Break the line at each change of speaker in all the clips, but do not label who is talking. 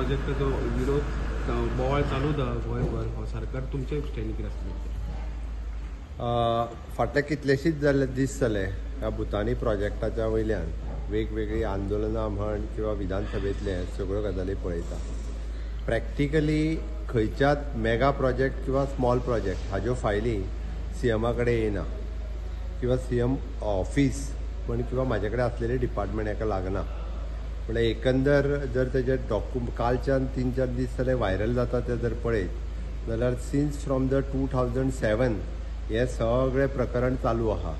प्रोजेक्टाचो विरोध बोवाळ चालू दा गोंयभर हो सरकार तुमचे स्टँड कितें आसतलें?
फाटले कितलेशीच दीस जाले ह्या भुतानी प्रोजेक्टाच्या वयल्यान वेगवेगळी आंदोलनां म्हण किंवा विधानसभेतले सगळ्यो गजाली पळयता. प्रॅक्टिकली खंयच्याच मेगा प्रोजेक्ट किंवा स्मॉल प्रोजेक्ट हाज्यो फायली सीएमा कडेन येना किंवा सीएम ऑफिस म्हण किंवा म्हाजे कडेन आसलेले डिपार्टमेंट हाका लागना. म्हळ्यार एकंदर जर तेजे कालच्यान 3-4 दीस जाले व्हायरल जाता ते जर पळयत जाल्यार सिन्स फ्रॉम द 2007 हे सगळें प्रकरण चालू आहा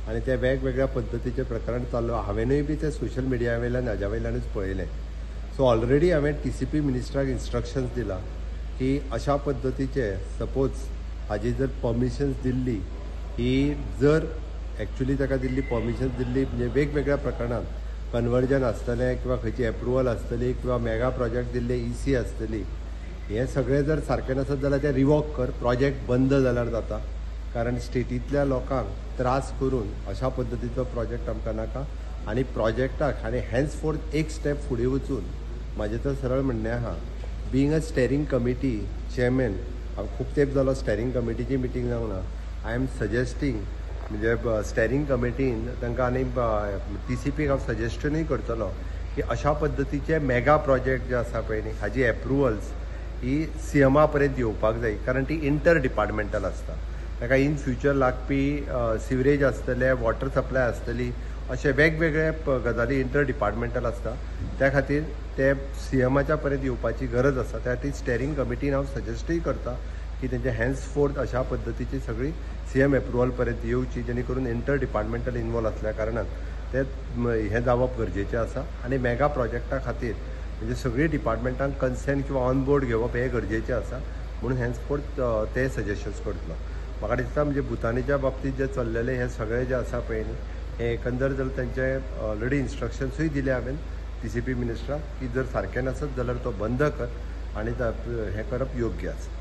आनी ते वेगवेगळ्या पद्दतीचें प्रकरण चालू आहा. हांवेनूय बी ते सोशल मिडिया वयल्यान हाज्या वयल्यानूच पळयलें. सो ऑलरेडी हांवें TCP मिनिस्टराक इन्स्ट्रक्शन्स दिला की अशा पद्दतीचे सपोज हाजी जर परमिशन्स दिल्ली ही जर एक्चुअली ताका दिल्ली परमिशन्स दिल्ली म्हणजे वेगवेगळ्या प्रकरणांत कन्वर्जन आसतलें किंवा खंयची एप्रुवल आसतली किंवा मेगा प्रोजेक्ट दिल्ले EC आसतली, हें सगळें जर सारकें नसत जाल्यार ते रिवोक कर. प्रोजेक्ट बंद जाल्यार जाता, कारण स्टेटींतल्या लोकांक त्रास करून अशा पद्दतीचो प्रोजेक्ट आमकां नाका. आनी प्रोजेक्टाक आनी हॅन्स फोर्थ एक स्टेप फुडें वचून म्हाजें तर सरळ म्हणणें आहा, being a steering committee chairman, खूब तेंप जालो स्टेरींग कमिटीची मिटींग जावंक ना. आय एम सजेस्टींग म्हणजे स्टेरींग कमिटीन तांकां आनी TCPक हांव सजेस्टनूय करतलो की अशा पद्दतीचे मेगा प्रोजेक्ट जे आसा पळय न्ही हाजी एप्रुवल्स ही सीएमा पर्यंत येवपाक जाय, कारण ती इंटर डिपार्टमेंटल आसता. ताका इन फ्युचर लागपी सिवरेज आसतले, वॉटर सप्लाय आसतली, अशे वेगवेगळे गजाली इंटर डिपार्टमेंटल आसता. त्या खातीर ते सीएमाच्या पर्यंत येवपाची गरज आसा. त्या खातीर स्टेरींग कमिटीन हांव सजेस्टूय करता की तेंचे हॅन्स फोर्थ अशा पद्दतीची सगळी सीएम एप्रुवल पर्यंत येवची, जेणे करून इंटर डिपार्टमेंटल इन्वॉल्व आसल्या कारणान ते हें जावप गरजेचें आसा. आनी मेगा प्रोजेक्टा खातीर म्हणजे सगळी डिपार्टमेंटांक कन्सेंट किंवा ऑन बोर्ड घेवप हें गरजेचें आसा. म्हणून हॅन्स फोर्थ ते सजेशन्स करतलो. म्हाका दिसता म्हणजे भुतानीच्या बाबतींत जे चल्लेले हे सगळे जे आसा पळय न्ही हे एकंदर जर तेंचे ऑलरेडी इन्स्ट्रक्शन्सूय दिले हांवें TCP मिनिस्टराक की जर सारकें नसत जाल्यार तो बंद कर आनी हें करप योग्य आसा.